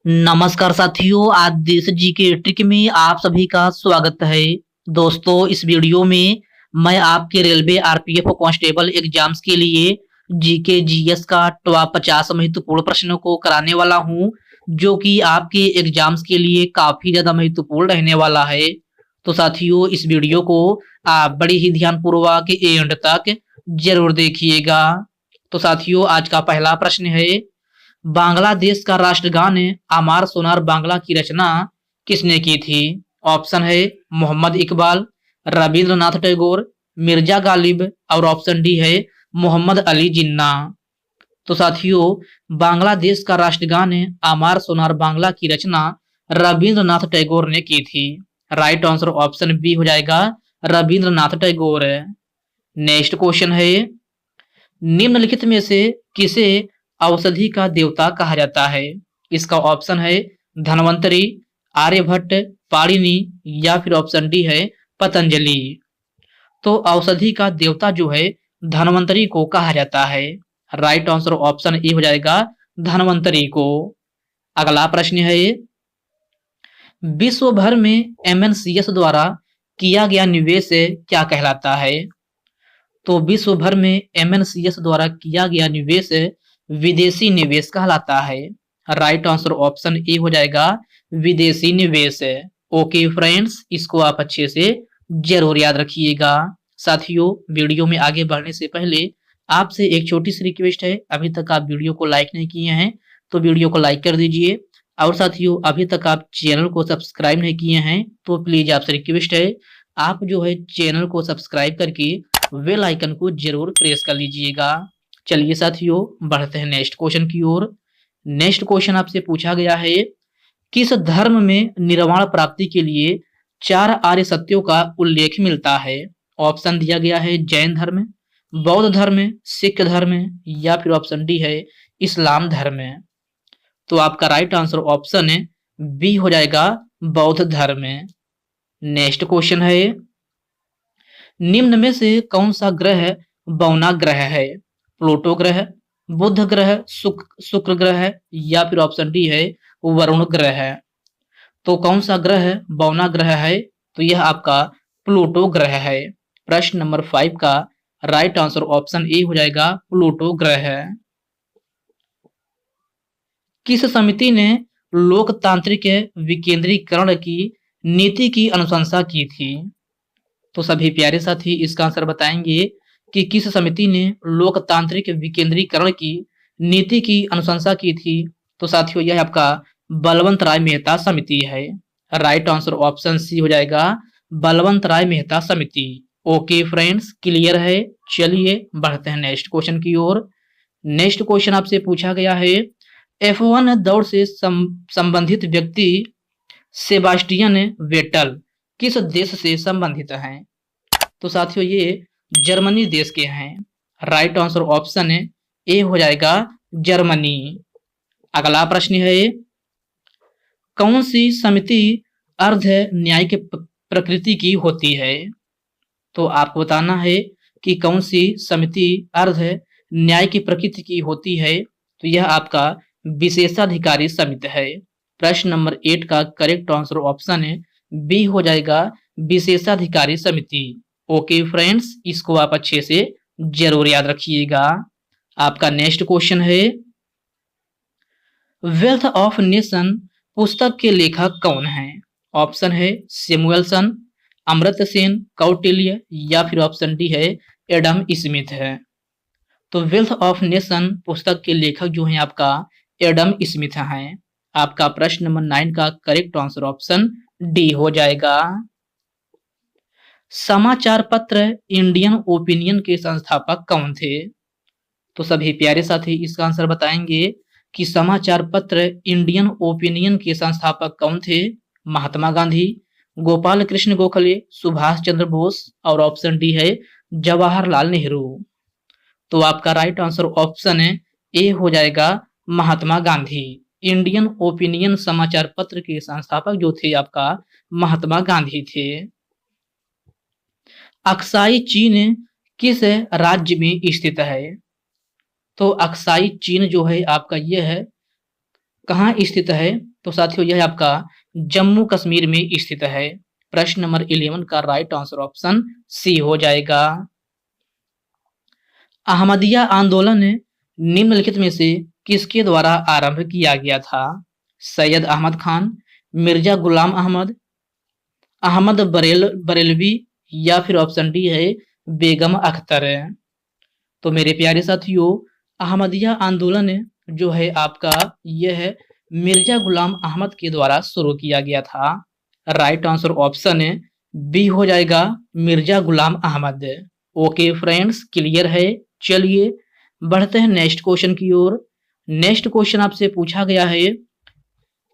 नमस्कार साथियों, आज देश जी के ट्रिक में आप सभी का स्वागत है। दोस्तों, इस वीडियो में मैं आपके रेलवे आरपीएफ कांस्टेबल एग्जाम्स के लिए जीके जीएस का टॉप 50 महत्वपूर्ण प्रश्नों को कराने वाला हूं, जो कि आपके एग्जाम्स के लिए काफी ज्यादा महत्वपूर्ण रहने वाला है। तो साथियों, इस वीडियो को आप बड़ी ही ध्यानपूर्वक एंड तक जरूर देखिएगा। तो साथियों, आज का पहला प्रश्न है, बांग्लादेश का राष्ट्रगान अमार सोनार बांग्ला की रचना किसने की थी? ऑप्शन है मोहम्मद इकबाल, रविंद्रनाथ टैगोर, मिर्जा गालिब और ऑप्शन डी है मोहम्मद अली जिन्ना। तो साथियों, बांग्लादेश का राष्ट्रगान अमार सोनार बांग्ला की रचना रविंद्रनाथ टैगोर ने की थी। राइट आंसर ऑप्शन बी हो जाएगा, रविंद्रनाथ टैगोर। नेक्स्ट क्वेश्चन है, निम्नलिखित में से किसे औषधि का देवता कहा जाता है? इसका ऑप्शन है धनवंतरी, आर्यभट्ट, पाणिनि या फिर ऑप्शन डी है पतंजलि। तो औषधि का देवता जो है धनवंतरी को कहा जाता है। राइट आंसर ऑप्शन ए हो जाएगा, धनवंतरी को। अगला प्रश्न है, विश्व भर में एमएनसीएस द्वारा किया गया निवेश क्या कहलाता है? तो विश्व भर में एमएनसीएस द्वारा किया गया निवेश विदेशी निवेश कहलाता है। राइट आंसर ऑप्शन ए हो जाएगा, विदेशी निवेश। ओके फ्रेंड्स, इसको आप अच्छे से जरूर याद रखिएगा। साथियों, वीडियो में आगे बढ़ने से पहले आपसे एक छोटी सी रिक्वेस्ट है, अभी तक आप वीडियो को लाइक नहीं किए हैं तो वीडियो को लाइक कर दीजिए। और साथियों, अभी तक आप चैनल को सब्सक्राइब नहीं किए हैं तो प्लीज आपसे रिक्वेस्ट है, आप जो है चैनल को सब्सक्राइब करके बेल आइकन को जरूर प्रेस कर लीजिएगा। चलिए साथियों, बढ़ते हैं नेक्स्ट क्वेश्चन की ओर। नेक्स्ट क्वेश्चन आपसे पूछा गया है, किस धर्म में निर्वाण प्राप्ति के लिए 4 आर्य सत्यों का उल्लेख मिलता है? ऑप्शन दिया गया है जैन धर्म, बौद्ध धर्म, सिख धर्म या फिर ऑप्शन डी है इस्लाम धर्म। तो आपका राइट आंसर ऑप्शन बी हो जाएगा, बौद्ध धर्म। नेक्स्ट क्वेश्चन है, निम्न में से कौन सा ग्रह बौना ग्रह है? प्लूटो ग्रह, बुध ग्रह, शुक्र ग्रह या फिर ऑप्शन डी है वरुण ग्रह। तो कौन सा ग्रह बौना ग्रह है? तो यह आपका प्लूटो ग्रह है। प्रश्न नंबर 5 का राइट आंसर ऑप्शन ए हो जाएगा, प्लूटो ग्रह। किस समिति ने लोकतांत्रिक विकेंद्रीकरण की नीति की अनुशंसा की थी? तो सभी प्यारे साथी इसका आंसर बताएंगे कि किस समिति ने लोकतांत्रिक विकेंद्रीकरण की नीति की अनुशंसा की थी। तो साथियों, यह आपका बलवंत राय मेहता समिति है। राइट आंसर ऑप्शन सी हो जाएगा, बलवंत राय मेहता समिति। ओके फ्रेंड्स, क्लियर है। चलिए बढ़ते हैं नेक्स्ट क्वेश्चन की ओर। नेक्स्ट क्वेश्चन आपसे पूछा गया है, F1 दौड़ से संबंधित व्यक्ति सेबास्टियन वेटल किस देश से संबंधित हैं? तो साथियों, ये जर्मनी देश के हैं। राइट आंसर ऑप्शन ए हो जाएगा, जर्मनी। अगला प्रश्न है, कौन सी समिति अर्ध न्यायिक प्रकृति की होती है? तो आपको बताना है कि कौन सी समिति अर्ध न्याय की प्रकृति की होती है। तो यह आपका विशेषाधिकारी समिति है। प्रश्न नंबर 8 का करेक्ट आंसर ऑप्शन बी हो जाएगा, विशेषाधिकारी समिति। ओके फ्रेंड्स, इसको आप अच्छे से जरूर याद रखिएगा। आपका नेक्स्ट क्वेश्चन है, वेल्थ ऑफ नेशन पुस्तक के लेखक कौन है? ऑप्शन है सैमुएलसन, अमर्त्य सेन, कौटिल्य या फिर ऑप्शन डी है एडम स्मिथ है। तो वेल्थ ऑफ नेशन पुस्तक के लेखक जो है आपका एडम स्मिथ हैं। आपका प्रश्न नंबर 9 का करेक्ट आंसर ऑप्शन डी हो जाएगा। समाचार पत्र इंडियन ओपिनियन के संस्थापक कौन थे? तो सभी प्यारे साथी इसका आंसर बताएंगे कि समाचार पत्र इंडियन ओपिनियन के संस्थापक कौन थे? महात्मा गांधी, गोपाल कृष्ण गोखले, सुभाष चंद्र बोस और ऑप्शन डी है जवाहरलाल नेहरू। तो आपका राइट आंसर ऑप्शन ए हो जाएगा, महात्मा गांधी। इंडियन ओपिनियन समाचार पत्र के संस्थापक जो थे आपका महात्मा गांधी थे। अक्साई चीन किस राज्य में स्थित है? तो अक्साई चीन जो है आपका ये है, कहाँ स्थित है? तो साथियों यह आपका जम्मू कश्मीर में स्थित है। प्रश्न नंबर 11 का राइट आंसर ऑप्शन सी हो जाएगा। अहमदिया आंदोलन निम्नलिखित में से किसके द्वारा आरंभ किया गया था? सैयद अहमद खान, मिर्जा गुलाम अहमद, अहमद बरेलवी या फिर ऑप्शन डी है बेगम अख्तर। तो मेरे प्यारे साथियों, अहमदिया आंदोलन जो है आपका यह मिर्जा गुलाम अहमद के द्वारा शुरू किया गया था। राइट आंसर ऑप्शन बी हो जाएगा Mirza Ghulam Ahmad. Okay friends, clear है। चलिए बढ़ते हैं नेक्स्ट क्वेश्चन की ओर। नेक्स्ट क्वेश्चन आपसे पूछा गया है,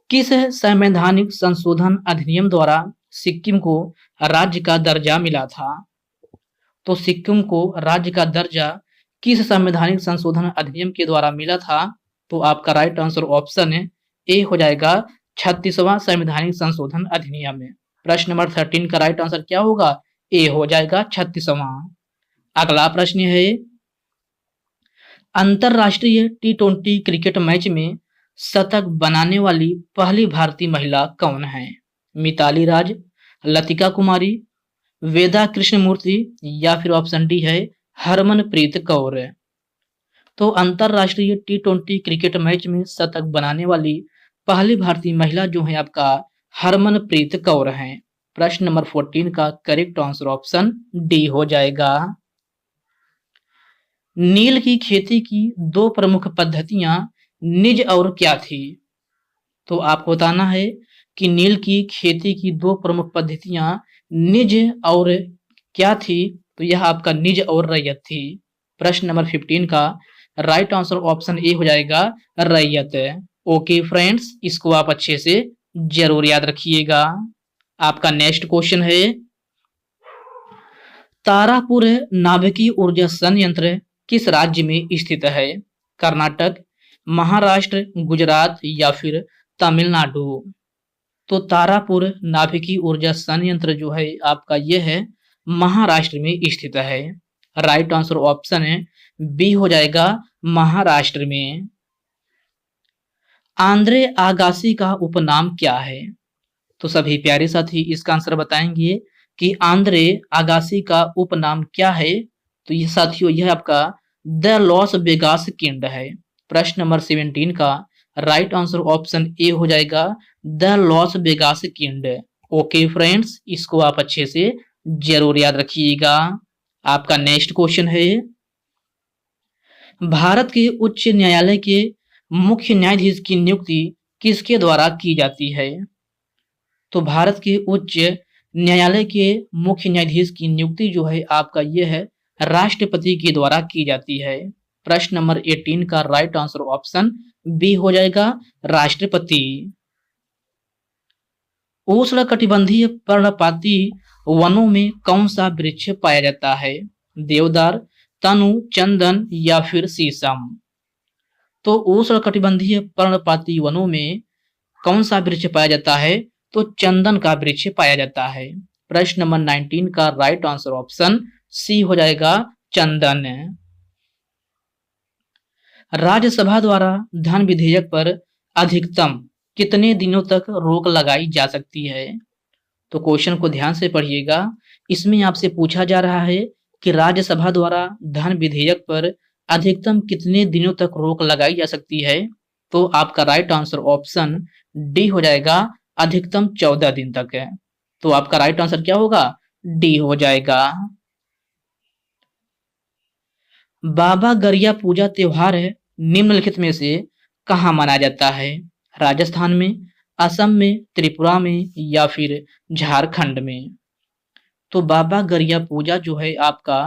किस संवैधानिक संशोधन अधिनियम द्वारा सिक्किम को राज्य का दर्जा मिला था? तो सिक्किम को राज्य का दर्जा किस संवैधानिक संशोधन अधिनियम के द्वारा मिला था? तो आपका राइट आंसर ऑप्शन ए हो जाएगा 36वां संवैधानिक संशोधन अधिनियम। प्रश्न नंबर 13 का राइट आंसर क्या होगा? ए हो जाएगा 36वां। अगला प्रश्न है, अंतरराष्ट्रीय T20 क्रिकेट मैच में शतक बनाने वाली पहली भारतीय महिला कौन है? मिताली राज, लतिका कुमारी, वेदा कृष्णमूर्ति या फिर ऑप्शन डी है हरमनप्रीत कौर। तो अंतरराष्ट्रीय T20 क्रिकेट मैच में शतक बनाने वाली पहली भारतीय महिला जो है आपका हरमनप्रीत कौर है। प्रश्न नंबर 14 का करेक्ट आंसर ऑप्शन डी हो जाएगा। नील की खेती की दो प्रमुख पद्धतियां निज और क्या थी? तो आपको बताना है कि नील की खेती की दो प्रमुख पद्धतियां निज और क्या थी? तो यह आपका निज और रैयत थी। प्रश्न नंबर 15 का राइट आंसर ऑप्शन ए हो जाएगा रैयत। ओके फ्रेंड्स, इसको आप अच्छे से जरूर याद रखिएगा। आपका नेक्स्ट क्वेश्चन है, तारापुर नाभिकीय ऊर्जा संयंत्र किस राज्य में स्थित है? कर्नाटक, महाराष्ट्र, गुजरात या फिर तमिलनाडु। तो तारापुर नाभिकीय ऊर्जा संयंत्र जो है आपका यह है महाराष्ट्र में स्थित है। राइट आंसर ऑप्शन है बी हो जाएगा महाराष्ट्र में। आंद्रे आगासी का उपनाम क्या है? तो सभी प्यारे साथी इसका आंसर बताएंगे कि आंद्रे आगासी का उपनाम क्या है? तो ये साथियों यह आपका द लॉस वेगास किंग है। प्रश्न नंबर 17 का राइट आंसर ऑप्शन ए हो जाएगा the Las Vegas king. Okay friends, इसको आप अच्छे से जरूर याद रखिएगा। आपका नेक्स्ट क्वेश्चन है, भारत के उच्च न्यायालय के मुख्य न्यायाधीश की नियुक्ति किसके द्वारा की जाती है? तो भारत के उच्च न्यायालय के मुख्य न्यायाधीश की नियुक्ति जो है आपका यह है राष्ट्रपति के द्वारा की जाती है। प्रश्न नंबर 18 का राइट आंसर ऑप्शन बी हो जाएगा राष्ट्रपति। उष्णकटिबंधीय पर्णपाती वनों में कौन सा वृक्ष पाया जाता है? देवदार, तनु, चंदन या फिर शीशम। तो उष्णकटिबंधीय पर्णपाती वनों में कौन सा वृक्ष पाया जाता है? तो चंदन का वृक्ष पाया जाता है। प्रश्न नंबर 19 का राइट आंसर ऑप्शन सी हो जाएगा चंदन। राज्यसभा द्वारा धन विधेयक पर अधिकतम कितने दिनों तक रोक लगाई जा सकती है? तो क्वेश्चन को ध्यान से पढ़िएगा। इसमें आपसे पूछा जा रहा है कि राज्यसभा द्वारा धन विधेयक पर अधिकतम कितने दिनों तक रोक लगाई जा सकती है? तो आपका राइट आंसर ऑप्शन डी हो जाएगा अधिकतम 14 दिन तक है। तो आपका राइट आंसर क्या होगा? डी हो जाएगा। बाबा गरिया पूजा त्योहार निम्नलिखित में से कहाँ मनाया जाता है? राजस्थान में, असम में, त्रिपुरा में या फिर झारखंड में। तो बाबा गरिया पूजा जो है आपका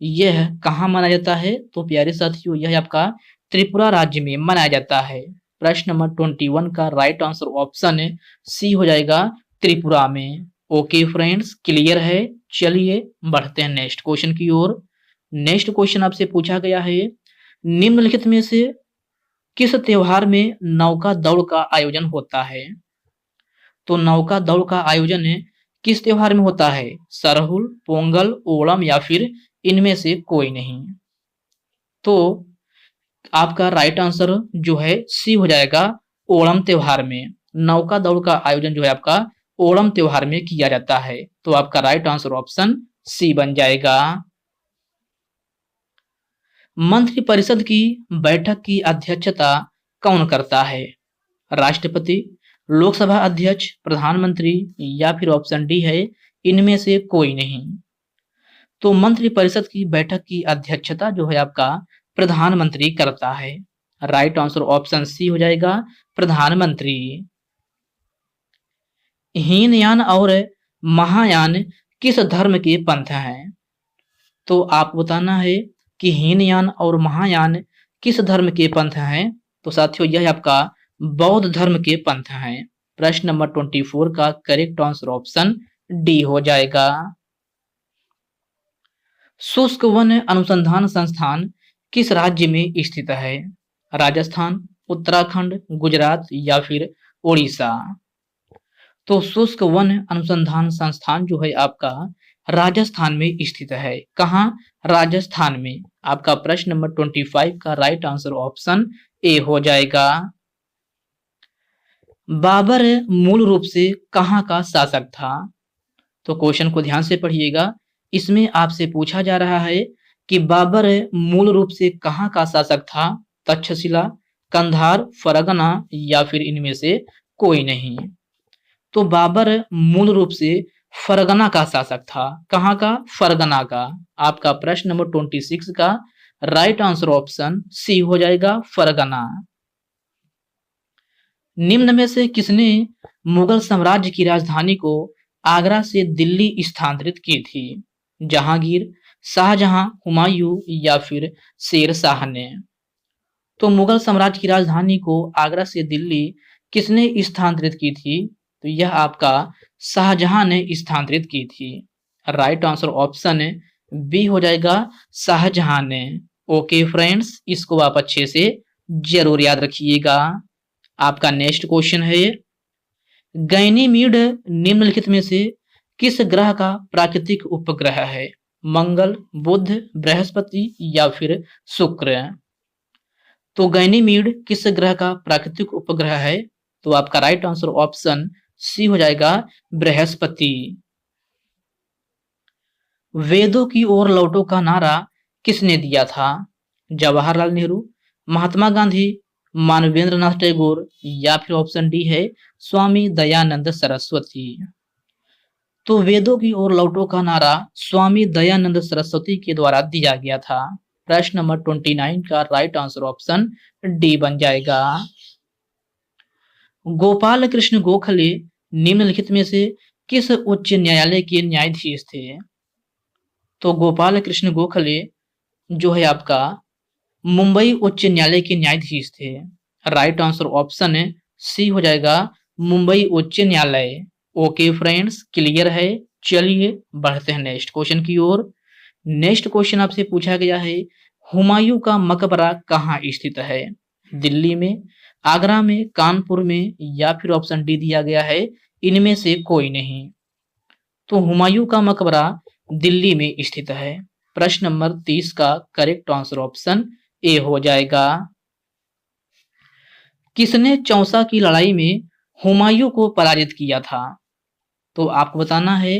यह कहाँ मनाया जाता है? तो प्यारे साथियों यह आपका त्रिपुरा राज्य में मनाया जाता है। प्रश्न नंबर 21 का राइट आंसर ऑप्शन सी हो जाएगा त्रिपुरा में। ओके फ्रेंड्स, क्लियर है। चलिए बढ़ते हैं नेक्स्ट क्वेश्चन की ओर। नेक्स्ट क्वेश्चन आपसे पूछा गया है, निम्नलिखित में से किस त्योहार में नौका दौड़ का आयोजन होता है? तो नौका दौड़ का आयोजन किस त्योहार में होता है? सरहुल, पोंगल, ओणम या फिर इनमें से कोई नहीं। तो आपका राइट आंसर जो है सी हो जाएगा ओणम त्योहार में। नौका दौड़ का आयोजन जो है आपका ओणम त्योहार में किया जाता है। तो आपका राइट आंसर ऑप्शन सी बन जाएगा। मंत्रिपरिषद की बैठक की अध्यक्षता कौन करता है? राष्ट्रपति, लोकसभा अध्यक्ष, प्रधानमंत्री या फिर ऑप्शन डी है इनमें से कोई नहीं। तो मंत्रिपरिषद की बैठक की अध्यक्षता जो है आपका प्रधानमंत्री करता है। राइट आंसर ऑप्शन सी हो जाएगा, प्रधानमंत्री। हीनयान और महायान किस धर्म के पंथ हैं? तो आपको बताना है कि हीनयान और महायान किस धर्म के पंथ हैं। तो साथियों यह आपका बौद्ध धर्म के पंथ हैं। प्रश्न नंबर 24 का करेक्ट आंसर ऑप्शन डी हो जाएगा। शुष्क वन अनुसंधान संस्थान किस राज्य में स्थित है? राजस्थान, उत्तराखंड, गुजरात या फिर ओडिशा। तो शुष्क वन अनुसंधान संस्थान जो है आपका राजस्थान में स्थित है। कहाँ? राजस्थान में। आपका प्रश्न नंबर 25 का राइट आंसर ऑप्शन ए हो जाएगा। बाबर मूल रूप से कहाँ का शासक था? तो क्वेश्चन को ध्यान से पढ़िएगा। इसमें आपसे पूछा जा रहा है कि बाबर मूल रूप से कहाँ का शासक था? तक्षशिला, कंधार, फरगना या फिर इनमें से कोई नहीं। तो बाबर मूल रूप से फरगना का शासक था। कहाँ का? फरगना का। आपका प्रश्न नंबर 26 का राइट आंसर ऑप्शन सी हो जाएगा, फरगना। निम्न में से किसने मुगल साम्राज्य की राजधानी को आगरा से दिल्ली स्थानांतरित की थी? जहांगीर, शाहजहां, हुमायूं या फिर शेर शाह ने। तो मुगल साम्राज्य की राजधानी को आगरा से दिल्ली किसने स्थानांतरित की थी? तो यह आपका शाहजहां ने स्थानांतरित की थी। राइट आंसर ऑप्शन बी हो जाएगा, शाहजहां ने। ओके फ्रेंड्स, इसको आप अच्छे से जरूर याद रखिएगा। आपका नेक्स्ट क्वेश्चन है, गैनीमीड निम्नलिखित में से किस ग्रह का प्राकृतिक उपग्रह है? मंगल, बुध, बृहस्पति या फिर शुक्र। तो गैनीमीड किस ग्रह का प्राकृतिक उपग्रह है? तो आपका राइट आंसर ऑप्शन सी हो जाएगा, बृहस्पति। वेदों की ओर लौटो का नारा किसने दिया था? जवाहरलाल नेहरू, महात्मा गांधी, मानवेंद्र नाथ टैगोर या फिर ऑप्शन डी है स्वामी दयानंद सरस्वती। तो वेदों की ओर लौटो का नारा स्वामी दयानंद सरस्वती के द्वारा दिया गया था। प्रश्न नंबर 29 का राइट आंसर ऑप्शन डी बन जाएगा। गोपाल कृष्ण गोखले निम्नलिखित में से किस उच्च न्यायालय के न्यायाधीश थे? तो गोपाल कृष्ण गोखले जो है आपका मुंबई उच्च न्यायालय के न्यायाधीश थे। राइट आंसर ऑप्शन सी हो जाएगा, मुंबई उच्च न्यायालय। ओके फ्रेंड्स, क्लियर है। चलिए बढ़ते हैं नेक्स्ट क्वेश्चन की ओर। नेक्स्ट क्वेश्चन आपसे पूछा गया है, हुमायूं का मकबरा कहाँ स्थित है? दिल्ली में, आगरा में, कानपुर में या फिर ऑप्शन डी दिया गया है इनमें से कोई नहीं। तो हुमायूं का मकबरा दिल्ली में स्थित है। प्रश्न नंबर 30 का करेक्ट आंसर ऑप्शन ए हो जाएगा। किसने चौसा की लड़ाई में हुमायूं को पराजित किया था? तो आपको बताना है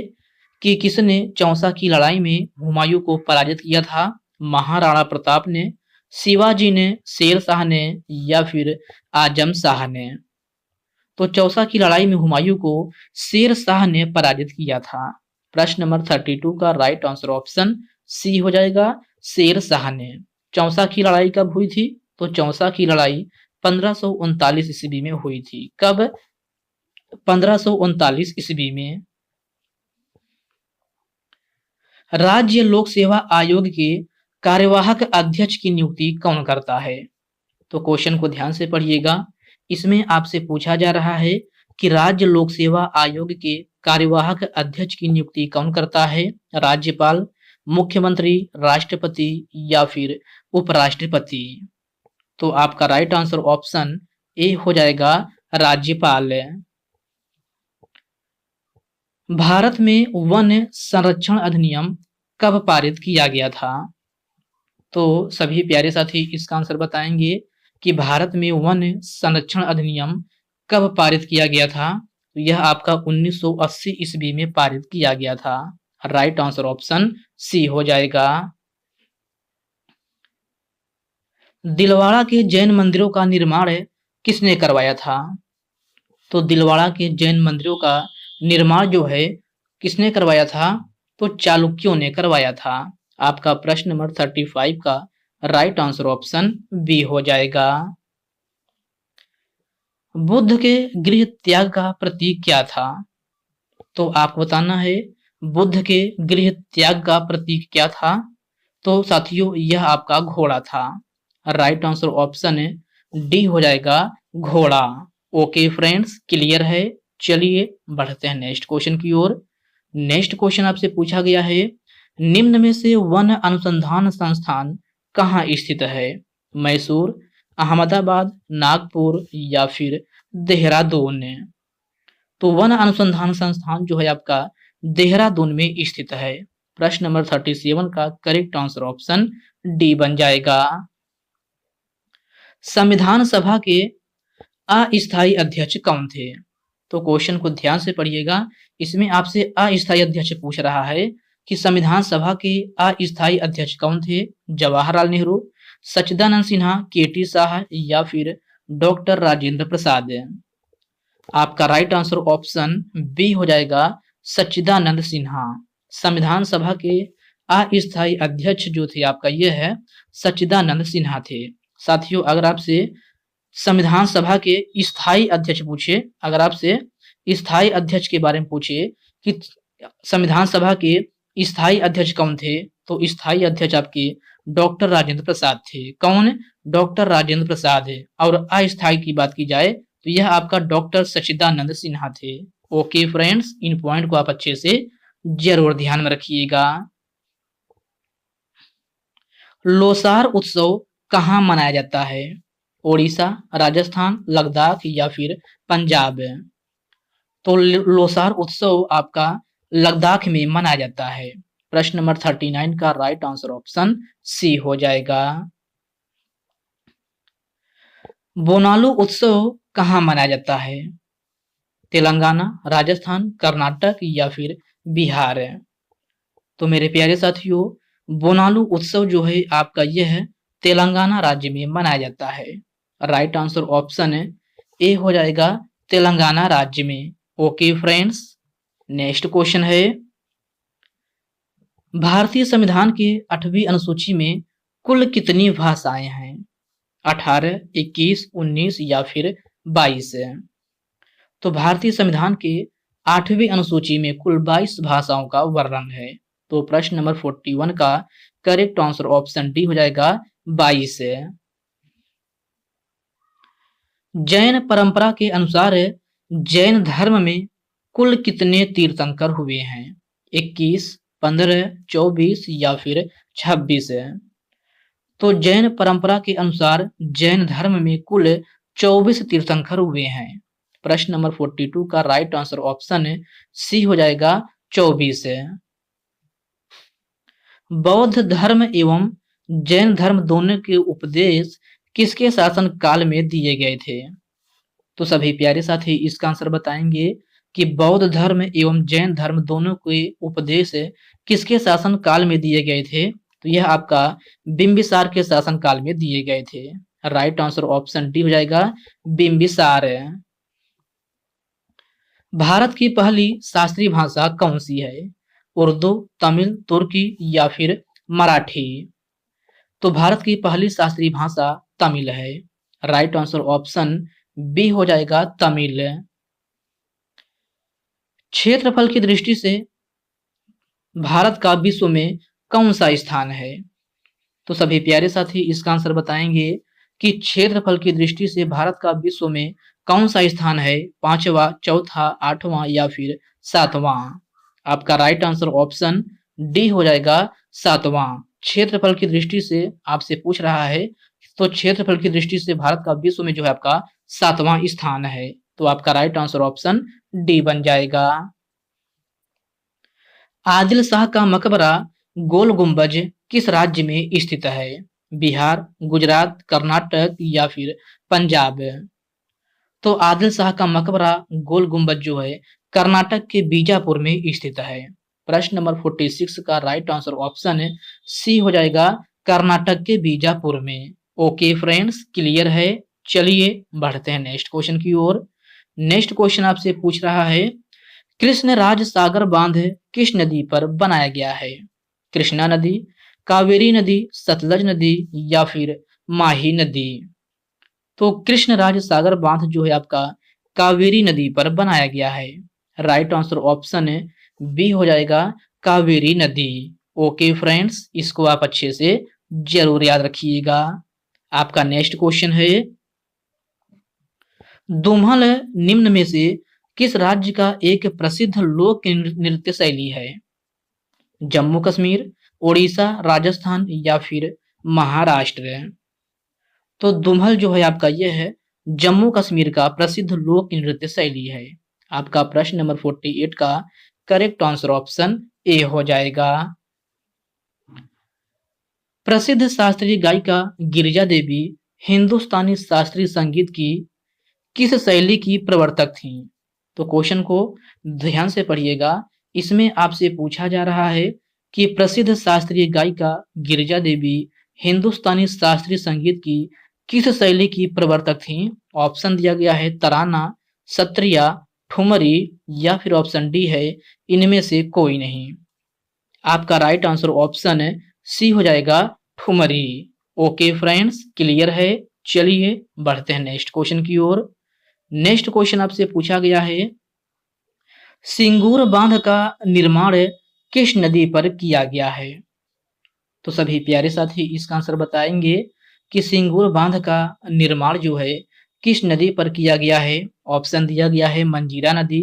कि किसने चौसा की लड़ाई में हुमायूं को पराजित किया था। महाराणा प्रताप ने, शिवाजी ने, शेर शाह ने या फिर आजम शाह ने। तो चौसा की लड़ाई में हुमायूं को शेर शाह ने पराजित किया था। प्रश्न नंबर 32 का राइट आंसर ऑप्शन सी हो जाएगा, शेर शाह ने। चौसा की लड़ाई कब हुई थी? तो चौसा की लड़ाई 1539 ईस्वी में हुई थी। कब? 1539 ईस्वी में। राज्य लोक सेवा आयोग के कार्यवाहक अध्यक्ष की नियुक्ति कौन करता है? तो क्वेश्चन को ध्यान से पढ़िएगा। इसमें आपसे पूछा जा रहा है कि राज्य लोक सेवा आयोग के कार्यवाहक अध्यक्ष की नियुक्ति कौन करता है? राज्यपाल, मुख्यमंत्री, राष्ट्रपति या फिर उपराष्ट्रपति। तो आपका राइट आंसर ऑप्शन ए हो जाएगा, राज्यपाल। भारत में वन संरक्षण अधिनियम कब पारित किया गया था? तो सभी प्यारे साथी इसका आंसर बताएंगे कि भारत में वन संरक्षण अधिनियम कब पारित किया गया था? तो यह आपका 1980 ईस्वी में पारित किया गया था। राइट आंसर ऑप्शन सी हो जाएगा। दिलवाड़ा के जैन मंदिरों का निर्माण किसने करवाया था? तो दिलवाड़ा के जैन मंदिरों का निर्माण जो है किसने करवाया था? तो चालुक्यों ने करवाया था। आपका प्रश्न नंबर 35 का राइट आंसर ऑप्शन बी हो जाएगा। बुद्ध के गृह त्याग का प्रतीक क्या था? तो आपको बताना है बुद्ध के गृह त्याग का प्रतीक क्या था? तो साथियों यह आपका घोड़ा था। राइट आंसर ऑप्शन डी हो जाएगा, घोड़ा। ओके फ्रेंड्स, क्लियर है। चलिए बढ़ते हैं नेक्स्ट क्वेश्चन की ओर। नेक्स्ट क्वेश्चन आपसे पूछा गया है, निम्न में से वन अनुसंधान संस्थान कहाँ स्थित है? मैसूर, अहमदाबाद, नागपुर या फिर देहरादून? तो वन अनुसंधान संस्थान जो है आपका देहरादून में स्थित है। प्रश्न नंबर 37 का करेक्ट आंसर ऑप्शन डी बन जाएगा। संविधान सभा के अस्थायी अध्यक्ष कौन थे? तो क्वेश्चन को ध्यान से पढ़िएगा। इसमें आपसे अस्थायी अध्यक्ष पूछ रहा है कि संविधान सभा के अस्थायी अध्यक्ष कौन थे? जवाहरलाल नेहरू, सच्चिदानंद सिन्हा, केटी शाह या फिर डॉक्टर राजेंद्र प्रसाद? आपका राइट आंसर ऑप्शन बी हो जाएगा, सच्चिदानंद सिन्हा। संविधान सभा के अस्थायी अध्यक्ष जो थे आपका ये है सच्चिदानंद सिन्हा थे। साथियों अगर आपसे संविधान सभा के स्थायी अध्यक्ष पूछे, अगर आपसे स्थायी अध्यक्ष के बारे में पूछे कि संविधान सभा के स्थायी अध्यक्ष कौन थे, तो स्थायी अध्यक्ष आपके डॉक्टर राजेंद्र प्रसाद थे। कौन? डॉक्टर राजेंद्र प्रसाद है। और अस्थायी की बात की जाए तो यह आपका डॉक्टर सच्चिदानंद सिन्हा थे। ओके फ्रेंड्स, इन पॉइंट को आप अच्छे से जरूर ध्यान में रखिएगा। लोसार उत्सव कहाँ मनाया जाता है? ओडिशा, राजस्थान, लद्दाख या फिर पंजाब? तो लोसार उत्सव आपका लद्दाख में मनाया जाता है। प्रश्न नंबर 39 का राइट आंसर ऑप्शन सी हो जाएगा। बोनालू उत्सव कहाँ मनाया जाता है? तेलंगाना, राजस्थान, कर्नाटक या फिर बिहार? तो मेरे प्यारे साथियों बोनालू उत्सव जो है आपका यह है तेलंगाना राज्य में मनाया जाता है। राइट आंसर ऑप्शन ए हो जाएगा, तेलंगाना राज्य में। ओके फ्रेंड्स, नेक्स्ट क्वेश्चन है, भारतीय संविधान के 8वीं अनुसूची में कुल कितनी भाषाएं हैं? 18, 21, 19 या फिर 22? तो भारतीय संविधान के 8वीं अनुसूची में कुल 22 भाषाओं का वर्णन है। तो प्रश्न नंबर 41 का करेक्ट आंसर ऑप्शन डी हो जाएगा, 22। जैन परंपरा के अनुसार जैन धर्म में कुल कितने तीर्थंकर हुए हैं? 21, 15, 24 या फिर 26? तो जैन परंपरा के अनुसार जैन धर्म में कुल 24 तीर्थंकर हुए हैं। प्रश्न नंबर 42 का राइट आंसर ऑप्शन सी हो जाएगा, 24। बौद्ध धर्म एवं जैन धर्म दोनों के उपदेश किसके शासन काल में दिए गए थे? तो सभी प्यारे साथी इसका आंसर बताएंगे कि बौद्ध धर्म एवं जैन धर्म दोनों के उपदेश किसके शासन काल में दिए गए थे? तो यह आपका बिंबिसार के शासन काल में दिए गए थे। राइट आंसर ऑप्शन डी हो जाएगा, बिंबिसार। भारत की पहली शास्त्रीय भाषा कौन सी है? उर्दू, तमिल, तुर्की या फिर मराठी? तो भारत की पहली शास्त्रीय भाषा तमिल है। राइट आंसर ऑप्शन बी हो जाएगा, तमिल। क्षेत्रफल की दृष्टि से भारत का विश्व में कौन सा स्थान है? तो सभी प्यारे साथी इसका आंसर बताएंगे कि क्षेत्रफल की दृष्टि से भारत का विश्व में कौन सा स्थान है? 5वां, चौथा, 8वां या फिर 7वां? आपका राइट आंसर ऑप्शन डी हो जाएगा, 7वां। क्षेत्रफल की दृष्टि से आपसे पूछ रहा है, तो क्षेत्रफल की दृष्टि से भारत का विश्व में जो है आपका 7वां स्थान है। तो आपका राइट आंसर ऑप्शन डी बन जाएगा। आदिल शाह का मकबरा गोल गुंबज किस राज्य में स्थित है? बिहार, गुजरात, कर्नाटक या फिर पंजाब? तो आदिल शाह का मकबरा गोल गुंबद जो है कर्नाटक के बीजापुर में स्थित है। प्रश्न नंबर 46 का राइट आंसर ऑप्शन है सी हो जाएगा, कर्नाटक के बीजापुर में। ओके फ्रेंड्स, क्लियर है। चलिए बढ़ते हैं नेक्स्ट क्वेश्चन की ओर। नेक्स्ट क्वेश्चन आपसे पूछ रहा है, कृष्णराज सागर बांध किस नदी पर बनाया गया है? कृष्णा नदी, कावेरी नदी, सतलज नदी या फिर माही नदी? तो कृष्णराज सागर बांध जो है आपका कावेरी नदी पर बनाया गया है। राइट आंसर ऑप्शन है बी हो जाएगा, कावेरी नदी। ओके फ्रेंड्स, इसको आप अच्छे से जरूर याद रखिएगा। आपका नेक्स्ट क्वेश्चन है, धूमल निम्न में से किस राज्य का एक प्रसिद्ध लोक नृत्य शैली है? जम्मू कश्मीर, ओडिशा, राजस्थान या फिर महाराष्ट्र? तो धूमल जो है आपका ये है जम्मू कश्मीर का प्रसिद्ध लोक नृत्य शैली है। आपका प्रश्न नंबर 48 का करेक्ट आंसर ऑप्शन ए हो जाएगा। प्रसिद्ध शास्त्रीय गायिका गिरिजा देवी हिंदुस्तानी शास्त्रीय संगीत की किस शैली की प्रवर्तक थी? तो क्वेश्चन को ध्यान से पढ़िएगा। इसमें आपसे पूछा जा रहा है कि प्रसिद्ध शास्त्रीय गायिका गिरिजा देवी हिंदुस्तानी शास्त्रीय संगीत की किस शैली की प्रवर्तक थी? ऑप्शन दिया गया है तराना, सत्रिया, ठुमरी या फिर ऑप्शन डी है इनमें से कोई नहीं। आपका राइट आंसर ऑप्शन है सी हो जाएगा, ठुमरी। ओके फ्रेंड्स, क्लियर है। चलिए बढ़ते हैं नेक्स्ट क्वेश्चन की ओर। नेक्स्ट क्वेश्चन आपसे पूछा गया है, सिंगूर बांध का निर्माण किस नदी पर किया गया है? तो सभी प्यारे साथी इसका आंसर बताएंगे कि सिंगूर बांध का निर्माण जो है किस नदी पर किया गया है। ऑप्शन दिया गया है मंजीरा नदी,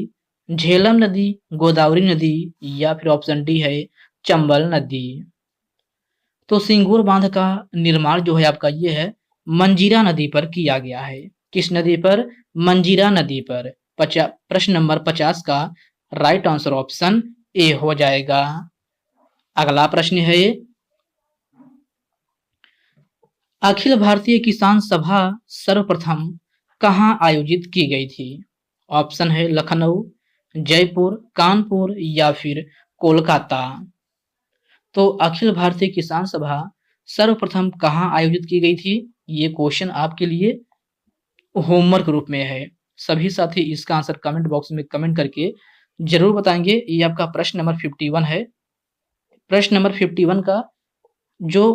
झेलम नदी, गोदावरी नदी या फिर ऑप्शन डी है चंबल नदी। तो सिंगूर बांध का निर्माण जो है आपका ये है मंजीरा नदी पर किया गया है। किस नदी पर? मंजीरा नदी पर। प्रश्न नंबर 50 का राइट आंसर ऑप्शन ए हो जाएगा। अगला प्रश्न है, अखिल भारतीय किसान सभा सर्वप्रथम कहाँ आयोजित की गई थी? ऑप्शन है लखनऊ, जयपुर, कानपुर या फिर कोलकाता। तो अखिल भारतीय किसान सभा सर्वप्रथम कहाँ आयोजित की गई थी? ये क्वेश्चन आपके लिए होमवर्क रूप में है। सभी साथी इसका आंसर कमेंट बॉक्स में कमेंट करके जरूर बताएंगे। ये आपका प्रश्न नंबर 51 है। प्रश्न नंबर 51 का जो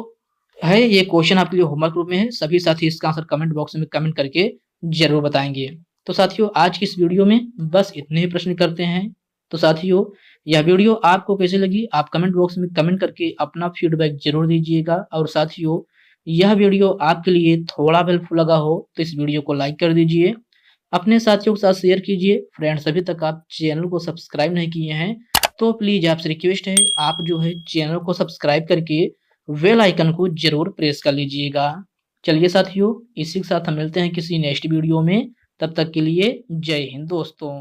है ये क्वेश्चन आपके लिए होमवर्क रूप में है। सभी साथी इसका आंसर कमेंट बॉक्स में कमेंट करके जरूर बताएंगे। तो साथियों आज की इस वीडियो में बस इतने ही प्रश्न करते हैं। तो साथियों यह वीडियो आपको कैसे लगी आप कमेंट बॉक्स में कमेंट करके अपना फीडबैक जरूर दीजिएगा। और साथियों यह वीडियो आपके लिए थोड़ा हेल्पफुल लगा हो तो इस वीडियो को लाइक कर दीजिए, अपने साथियों के साथ शेयर कीजिए। फ्रेंड्स अभी तक आप चैनल को सब्सक्राइब नहीं किए हैं तो प्लीज आपसे रिक्वेस्ट है आप जो है चैनल को सब्सक्राइब करके बेल आइकन को जरूर प्रेस कर लीजिएगा। चलिए साथियों इसी के साथ हम मिलते हैं किसी नेक्स्ट वीडियो में। तब तक के लिए जय हिंद दोस्तों।